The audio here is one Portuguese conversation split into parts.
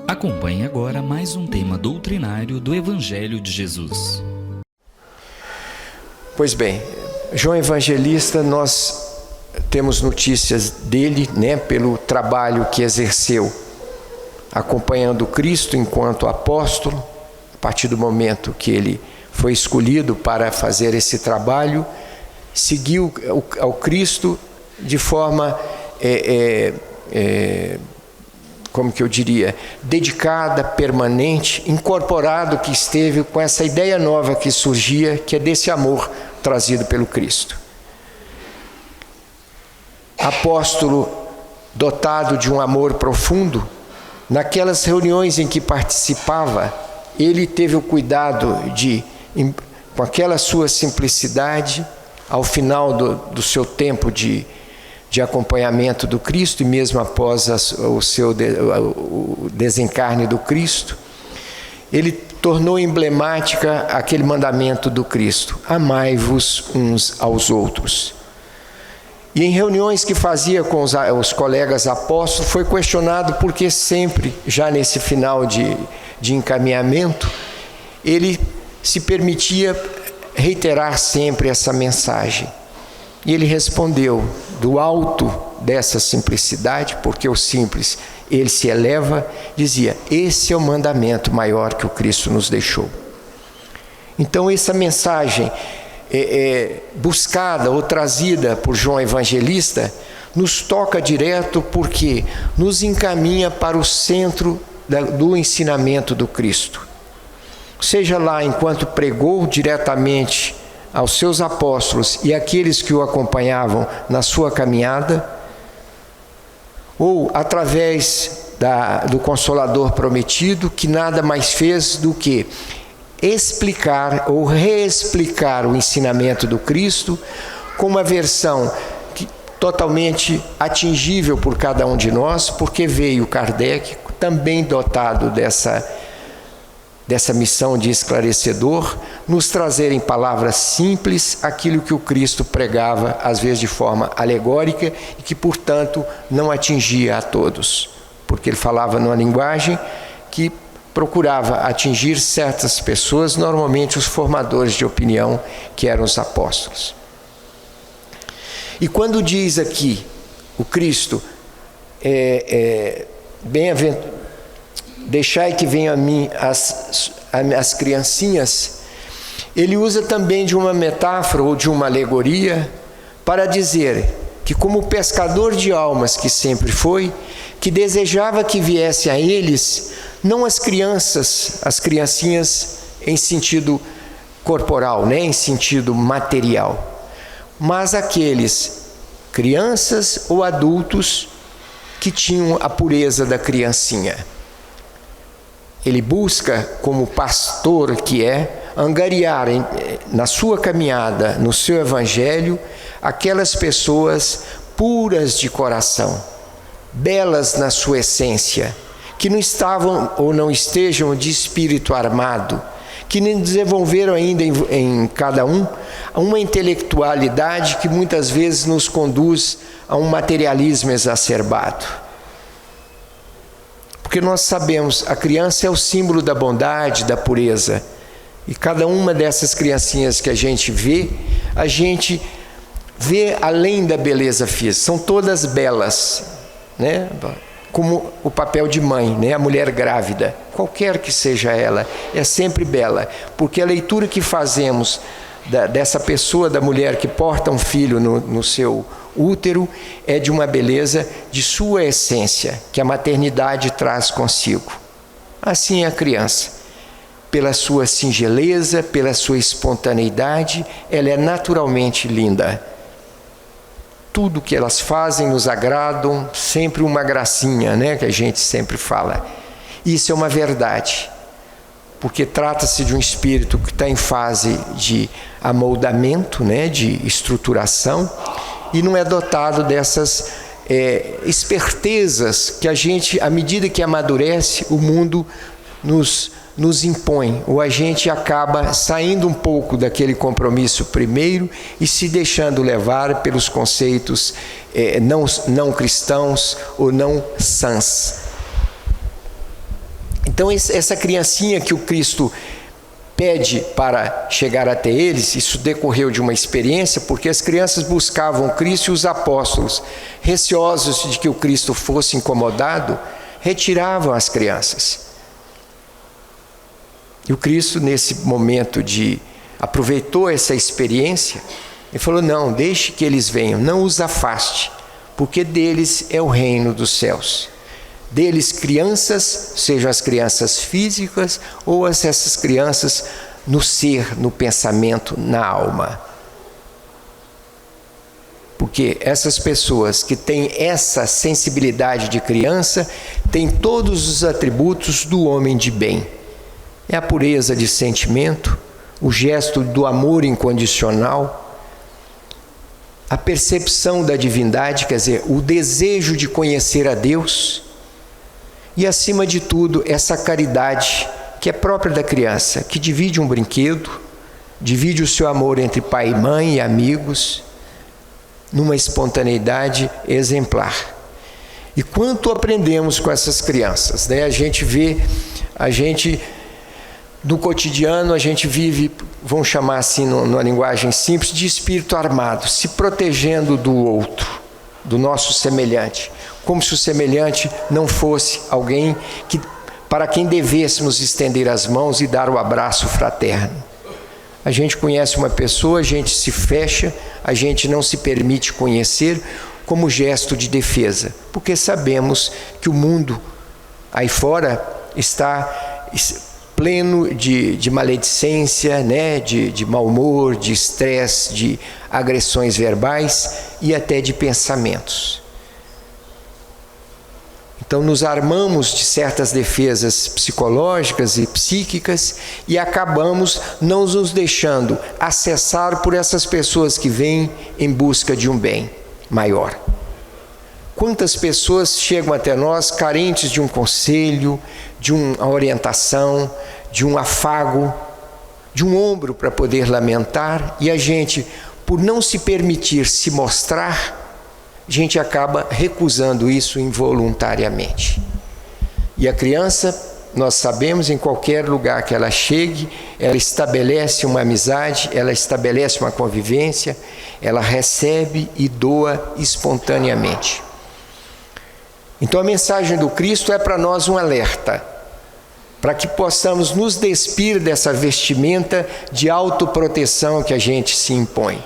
Acompanhe agora mais um tema doutrinário do Evangelho de Jesus. Pois bem, João Evangelista, nós temos notícias dele, pelo trabalho que exerceu, acompanhando Cristo enquanto apóstolo. A partir do momento que ele foi escolhido para fazer esse trabalho, seguiu ao Cristo de forma, como que eu diria, dedicada, permanente, incorporado que esteve com essa ideia nova que surgia, que é desse amor trazido pelo Cristo. Apóstolo dotado de um amor profundo, naquelas reuniões em que participava, ele teve o cuidado de, com aquela sua simplicidade, ao final do seu tempo de acompanhamento do Cristo, e mesmo após o desencarne do Cristo, ele tornou emblemática aquele mandamento do Cristo: amai-vos uns aos outros. E em reuniões que fazia com os colegas apóstolos, foi questionado por que sempre, já nesse final de encaminhamento, ele se permitia reiterar sempre essa mensagem. E ele respondeu, do alto dessa simplicidade, porque o simples, ele se eleva, dizia: esse é o mandamento maior que o Cristo nos deixou. Então essa mensagem buscada ou trazida por João Evangelista nos toca direto, porque nos encaminha para o centro do ensinamento do Cristo. Seja lá enquanto pregou diretamente aos seus apóstolos e aqueles que o acompanhavam na sua caminhada, ou através do Consolador prometido, que nada mais fez do que explicar ou reexplicar o ensinamento do Cristo com uma versão totalmente atingível por cada um de nós, porque veio Kardec também dotado dessa missão de esclarecedor, nos trazer em palavras simples aquilo que o Cristo pregava, às vezes de forma alegórica, e que, portanto, não atingia a todos, porque ele falava numa linguagem que procurava atingir certas pessoas, normalmente os formadores de opinião, que eram os apóstolos. E quando diz aqui o Cristo, deixai que venham a mim as criancinhas, ele usa também de uma metáfora ou de uma alegoria para dizer que, como pescador de almas que sempre foi, que desejava que viesse a eles não as criancinhas em sentido corporal, em sentido material, mas aqueles crianças ou adultos que tinham a pureza da criancinha. Ele busca, como pastor que é, angariar na sua caminhada, no seu evangelho, aquelas pessoas puras de coração, belas na sua essência, que não estavam ou não estejam de espírito armado, que nem desenvolveram ainda em cada um uma intelectualidade que muitas vezes nos conduz a um materialismo exacerbado. Porque nós sabemos, a criança é o símbolo da bondade, da pureza. E cada uma dessas criancinhas que a gente vê além da beleza física. São todas belas, como o papel de mãe, a mulher grávida, qualquer que seja ela, é sempre bela. Porque a leitura que fazemos dessa pessoa, da mulher que porta um filho no seu útero, é de uma beleza de sua essência, que a maternidade traz consigo. Assim é a criança. Pela sua singeleza, pela sua espontaneidade, ela é naturalmente linda. Tudo que elas fazem nos agradam, sempre uma gracinha, que a gente sempre fala. Isso é uma verdade, porque trata-se de um espírito que está em fase de amoldamento, de estruturação, e não é dotado dessas espertezas que a gente, à medida que amadurece, o mundo nos impõe, ou a gente acaba saindo um pouco daquele compromisso primeiro e se deixando levar pelos conceitos não cristãos ou não sãs. Então essa criancinha que o Cristo pede para chegar até eles, isso decorreu de uma experiência, porque as crianças buscavam o Cristo e os apóstolos, receosos de que o Cristo fosse incomodado, retiravam as crianças. E o Cristo, nesse momento aproveitou essa experiência e falou: não, deixe que eles venham, não os afaste, porque deles é o reino dos céus. Deles crianças, sejam as crianças físicas ou essas crianças no ser, no pensamento, na alma. Porque essas pessoas que têm essa sensibilidade de criança têm todos os atributos do homem de bem. É a pureza de sentimento, o gesto do amor incondicional, a percepção da divindade, quer dizer, o desejo de conhecer a Deus. E, acima de tudo, essa caridade que é própria da criança, que divide um brinquedo, divide o seu amor entre pai e mãe e amigos, numa espontaneidade exemplar. E quanto aprendemos com essas crianças, né? No cotidiano, a gente vive, vamos chamar assim, numa linguagem simples, de espírito armado, se protegendo do outro, do nosso semelhante, como se o semelhante não fosse alguém para quem devêssemos estender as mãos e dar o abraço fraterno. A gente conhece uma pessoa, a gente se fecha, a gente não se permite conhecer como gesto de defesa, porque sabemos que o mundo aí fora está pleno de maledicência, né? de mau humor, de estresse, de agressões verbais e até de pensamentos. Então nos armamos de certas defesas psicológicas e psíquicas e acabamos não nos deixando acessar por essas pessoas que vêm em busca de um bem maior. Quantas pessoas chegam até nós carentes de um conselho, de uma orientação, de um afago, de um ombro para poder lamentar, e a gente, por não se permitir se mostrar, a gente acaba recusando isso involuntariamente. E a criança, nós sabemos, em qualquer lugar que ela chegue, ela estabelece uma amizade, ela estabelece uma convivência, ela recebe e doa espontaneamente. Então a mensagem do Cristo é para nós um alerta, para que possamos nos despir dessa vestimenta de autoproteção que a gente se impõe.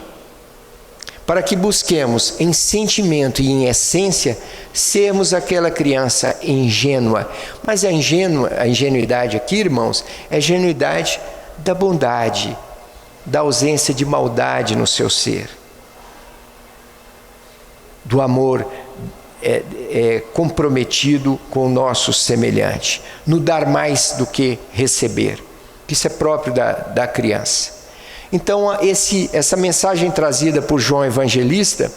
Para que busquemos em sentimento e em essência sermos aquela criança ingênua. Mas a ingenuidade aqui, irmãos, é a ingenuidade da bondade, da ausência de maldade no seu ser, do amor comprometido com o nosso semelhante, no dar mais do que receber. Isso é próprio da criança. Então, essa mensagem trazida por João Evangelista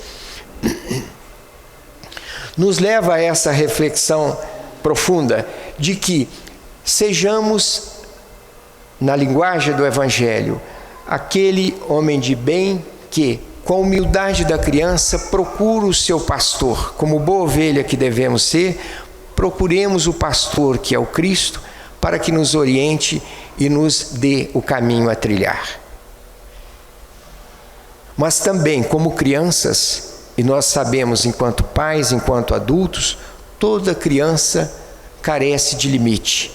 nos leva a essa reflexão profunda de que sejamos, na linguagem do Evangelho, aquele homem de bem que, com a humildade da criança, procura o seu pastor. Como boa ovelha que devemos ser, procuremos o pastor, que é o Cristo, para que nos oriente e nos dê o caminho a trilhar. Mas também, como crianças, e nós sabemos enquanto pais, enquanto adultos, toda criança carece de limite.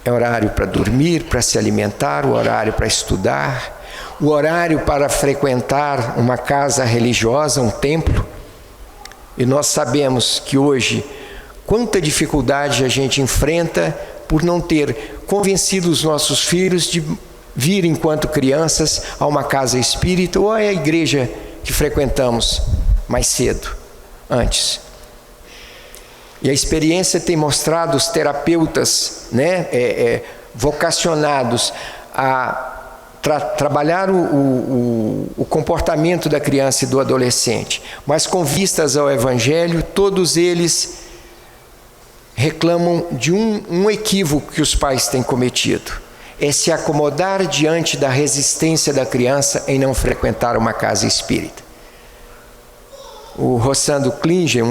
É horário para dormir, para se alimentar, o horário para estudar, o horário para frequentar uma casa religiosa, um templo. E nós sabemos que hoje, quanta dificuldade a gente enfrenta por não ter convencido os nossos filhos de vir enquanto crianças a uma casa espírita ou à igreja que frequentamos mais cedo, antes. E a experiência tem mostrado os terapeutas, vocacionados a trabalhar o comportamento da criança e do adolescente, mas com vistas ao Evangelho, todos eles reclamam de um equívoco que os pais têm cometido. É se acomodar diante da resistência da criança em não frequentar uma casa espírita. O Rossando Klinger,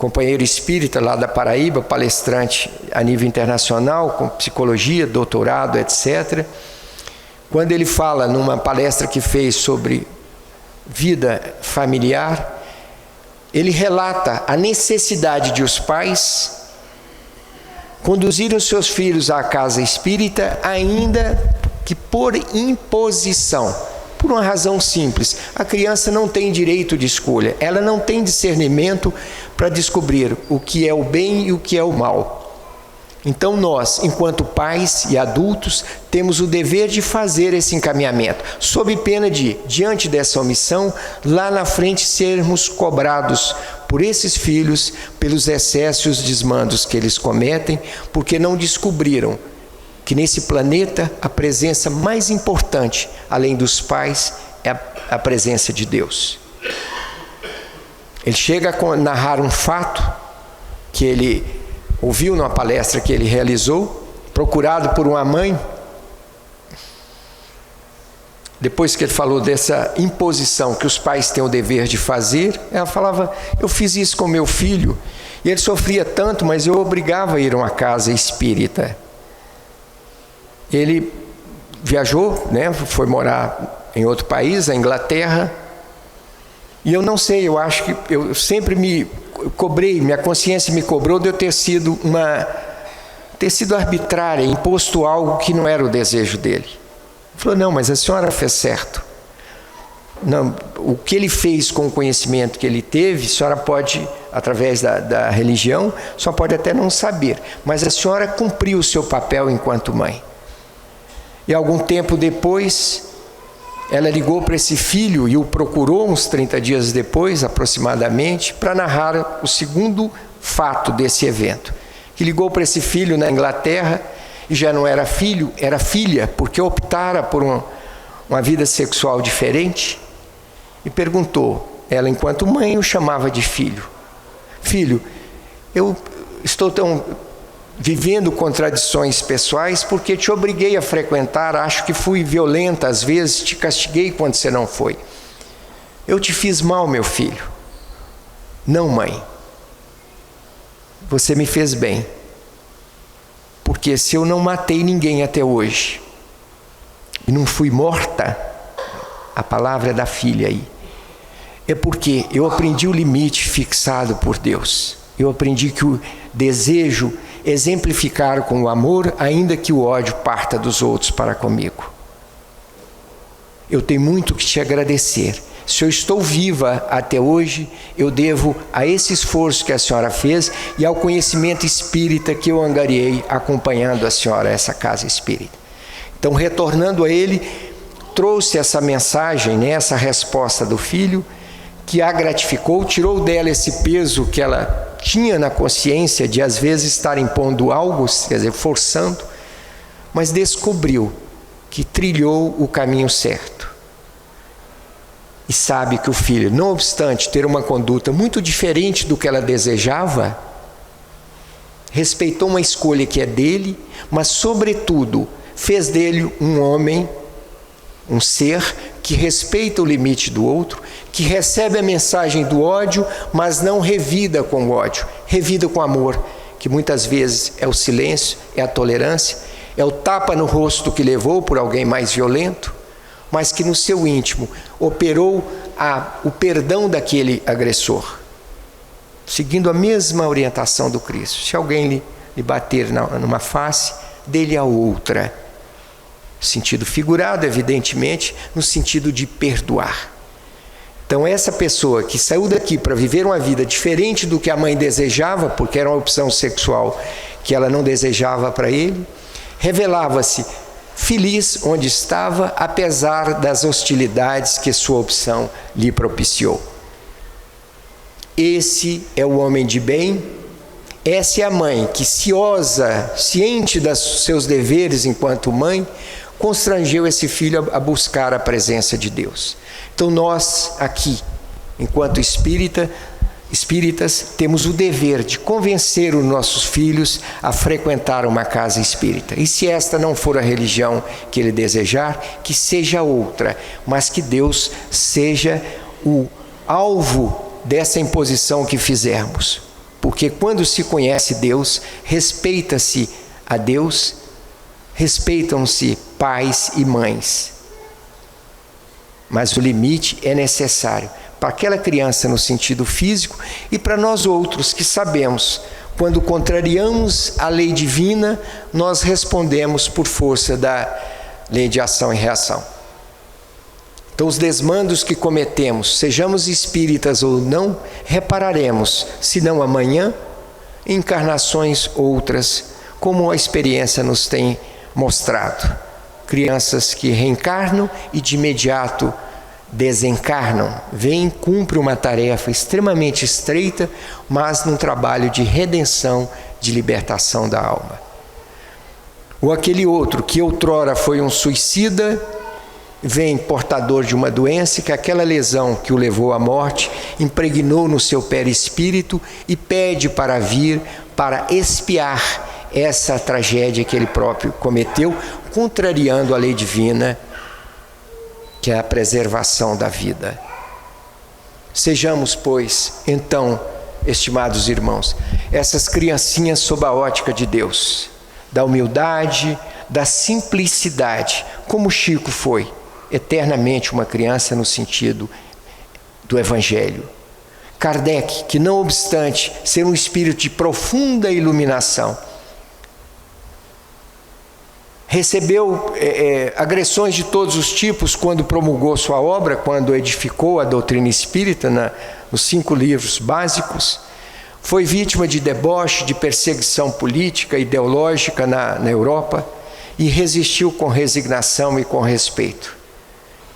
companheiro espírita lá da Paraíba, palestrante a nível internacional, com psicologia, doutorado, etc. Quando ele fala numa palestra que fez sobre vida familiar, ele relata a necessidade de os pais conduzirem os seus filhos à casa espírita, ainda que por imposição, por uma razão simples: a criança não tem direito de escolha, ela não tem discernimento para descobrir o que é o bem e o que é o mal. Então nós, enquanto pais e adultos, temos o dever de fazer esse encaminhamento, sob pena de, diante dessa omissão, lá na frente sermos cobrados por esses filhos pelos excessos e desmandos que eles cometem, porque não descobriram que nesse planeta a presença mais importante, além dos pais, é a presença de Deus. Ele chega a narrar um fato que ele ouviu numa palestra que ele realizou, procurado por uma mãe. Depois que ele falou dessa imposição que os pais têm o dever de fazer, ela falava: eu fiz isso com meu filho, e ele sofria tanto, mas eu obrigava a ir a uma casa espírita. Ele viajou, né, foi morar em outro país, a Inglaterra, e eu não sei, eu acho que eu sempre me cobrei, minha consciência me cobrou de eu ter sido arbitrária, imposto algo que não era o desejo dele. Ele falou: não, mas a senhora fez certo. Não, o que ele fez com o conhecimento que ele teve, a senhora pode, através da religião, só pode até não saber, mas a senhora cumpriu o seu papel enquanto mãe. E algum tempo depois, ela ligou para esse filho e o procurou uns 30 dias depois, aproximadamente, para narrar o segundo fato desse evento. Que ligou para esse filho na Inglaterra, e já não era filho, era filha, porque optara por uma vida sexual diferente, e perguntou, ela enquanto mãe o chamava de filho: filho, eu estou vivendo contradições pessoais porque te obriguei a frequentar, acho que fui violenta às vezes, te castiguei quando você não foi. Eu te fiz mal, meu filho. Não, mãe. Você me fez bem. Porque se eu não matei ninguém até hoje, e não fui morta, a palavra é da filha aí, é porque eu aprendi o limite fixado por Deus. Eu aprendi que o desejo exemplificar com o amor, ainda que o ódio parta dos outros para comigo. Eu tenho muito que te agradecer. Se eu estou viva até hoje, eu devo a esse esforço que a senhora fez e ao conhecimento espírita que eu angariei acompanhando a senhora a essa casa espírita. Então, retornando a ele, trouxe essa mensagem, né, essa resposta do filho, que a gratificou, tirou dela esse peso que ela tinha na consciência de às vezes estar impondo algo, quer dizer, forçando, mas descobriu que trilhou o caminho certo. E sabe que o filho, não obstante ter uma conduta muito diferente do que ela desejava, respeitou uma escolha que é dele, mas sobretudo fez dele um homem, um ser que respeita o limite do outro, que recebe a mensagem do ódio, mas não revida com o ódio, revida com amor, que muitas vezes é o silêncio, é a tolerância, é o tapa no rosto que levou por alguém mais violento, mas que no seu íntimo operou o perdão daquele agressor, seguindo a mesma orientação do Cristo. Se alguém lhe bater numa face, dê-lhe a outra. Sentido figurado, evidentemente, no sentido de perdoar. Então essa pessoa que saiu daqui para viver uma vida diferente do que a mãe desejava, porque era uma opção sexual que ela não desejava para ele, revelava-se feliz onde estava, apesar das hostilidades que sua opção lhe propiciou. Esse é o homem de bem, essa é a mãe que, ciente dos seus deveres enquanto mãe, constrangeu esse filho a buscar a presença de Deus. Então nós aqui, enquanto espíritas, temos o dever de convencer os nossos filhos a frequentar uma casa espírita. E se esta não for a religião que ele desejar, que seja outra, mas que Deus seja o alvo dessa imposição que fizermos. Porque quando se conhece Deus, respeita-se a Deus, respeitam-se pais e mães. Mas o limite é necessário para aquela criança no sentido físico e para nós outros que sabemos, quando contrariamos a lei divina, nós respondemos por força da lei de ação e reação. Então, os desmandos que cometemos, sejamos espíritas ou não, repararemos, se não amanhã, em encarnações outras, como a experiência nos tem mostrado. Crianças que reencarnam e de imediato desencarnam, vêm, cumprem uma tarefa extremamente estreita, mas num trabalho de redenção, de libertação da alma. Ou aquele outro que outrora foi um suicida, vem portador de uma doença, que aquela lesão que o levou à morte impregnou no seu perispírito e pede para vir para expiar essa tragédia que ele próprio cometeu, contrariando a lei divina, que é a preservação da vida. Sejamos, pois, então, estimados irmãos, essas criancinhas sob a ótica de Deus, da humildade, da simplicidade, como Chico foi, eternamente uma criança no sentido do Evangelho. Kardec, que não obstante ser um espírito de profunda iluminação, recebeu agressões de todos os tipos quando promulgou sua obra, quando edificou a doutrina espírita nos 5 livros básicos. Foi vítima de deboche, de perseguição política, ideológica na Europa e resistiu com resignação e com respeito,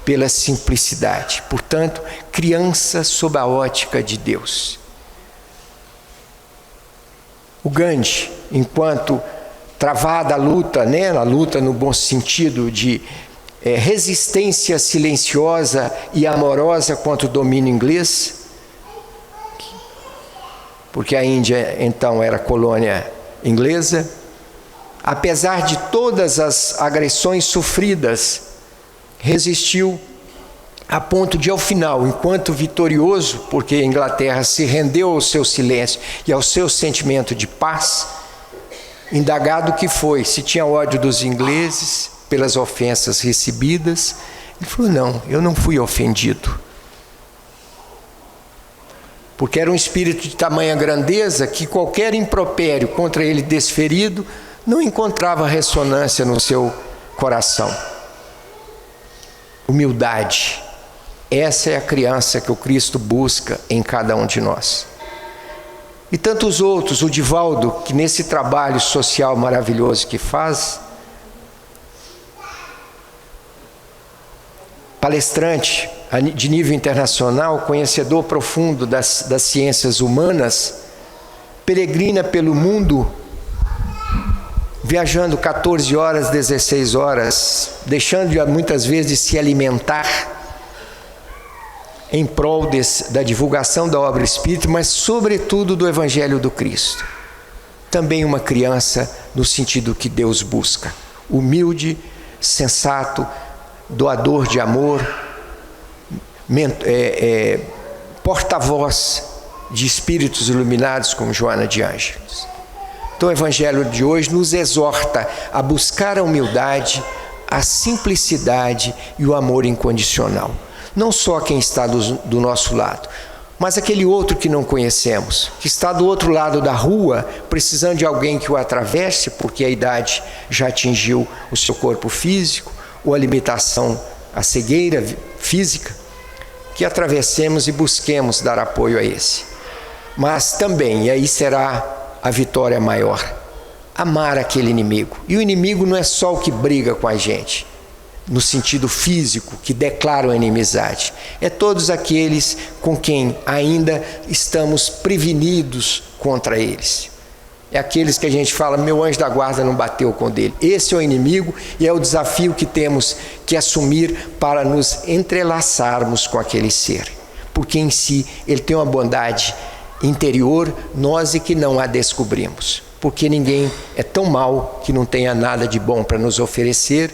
pela simplicidade. Portanto, criança sob a ótica de Deus. O Gandhi, enquanto travada a luta, a luta no bom sentido de resistência silenciosa e amorosa contra o domínio inglês, porque a Índia então era colônia inglesa, apesar de todas as agressões sofridas, resistiu a ponto de, ao final, enquanto vitorioso, porque a Inglaterra se rendeu ao seu silêncio e ao seu sentimento de paz, indagado que foi, se tinha ódio dos ingleses pelas ofensas recebidas, ele falou: não, eu não fui ofendido. Porque era um espírito de tamanha grandeza que qualquer impropério contra ele desferido não encontrava ressonância no seu coração. Humildade. Essa é a criança que o Cristo busca em cada um de nós. E tantos outros, o Divaldo, que nesse trabalho social maravilhoso que faz, palestrante de nível internacional, conhecedor profundo das ciências humanas, peregrina pelo mundo, viajando 14 horas, 16 horas, deixando muitas vezes de se alimentar em prol da divulgação da obra espírita, mas sobretudo do Evangelho do Cristo. Também uma criança no sentido que Deus busca, humilde, sensato, doador de amor, porta-voz de espíritos iluminados como Joana de Ângeles. Então o Evangelho de hoje nos exorta a buscar a humildade, a simplicidade e o amor incondicional. Não só quem está do nosso lado, mas aquele outro que não conhecemos, que está do outro lado da rua, precisando de alguém que o atravesse, porque a idade já atingiu o seu corpo físico, ou a limitação, a cegueira física, que atravessemos e busquemos dar apoio a esse. Mas também, e aí será a vitória maior, amar aquele inimigo. E o inimigo não é só o que briga com a gente, no sentido físico, que declaram inimizade. É todos aqueles com quem ainda estamos prevenidos contra eles. É aqueles que a gente fala: meu anjo da guarda não bateu com o dele. Esse é o inimigo e é o desafio que temos que assumir para nos entrelaçarmos com aquele ser. Porque em si ele tem uma bondade interior, nós é que não a descobrimos. Porque ninguém é tão mau que não tenha nada de bom para nos oferecer,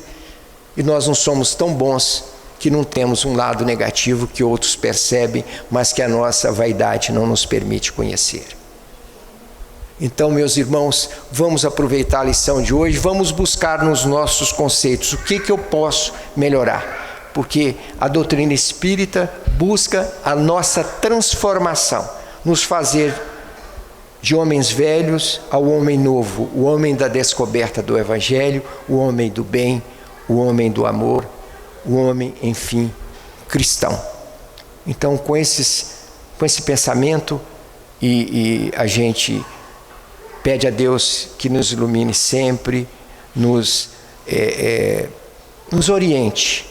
e nós não somos tão bons que não temos um lado negativo que outros percebem, mas que a nossa vaidade não nos permite conhecer. Então, meus irmãos, vamos aproveitar a lição de hoje, vamos buscar nos nossos conceitos o que eu posso melhorar, porque a doutrina espírita busca a nossa transformação, nos fazer de homens velhos ao homem novo, o homem da descoberta do Evangelho, o homem do bem, o homem do amor, o homem, enfim, cristão. Então, com esse pensamento, e a gente pede a Deus que nos ilumine sempre, nos oriente,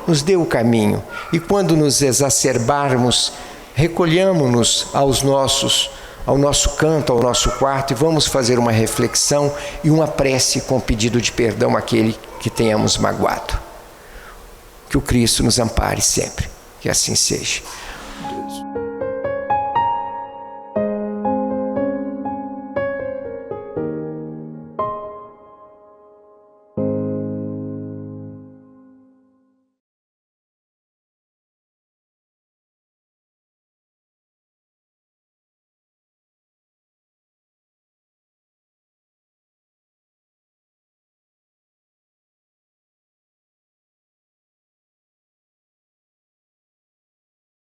nos dê o caminho. E quando nos exacerbarmos, recolhamos-nos ao nosso canto, ao nosso quarto, e vamos fazer uma reflexão e uma prece com pedido de perdão àquele que tenhamos magoado. Que o Cristo nos ampare sempre, que assim seja.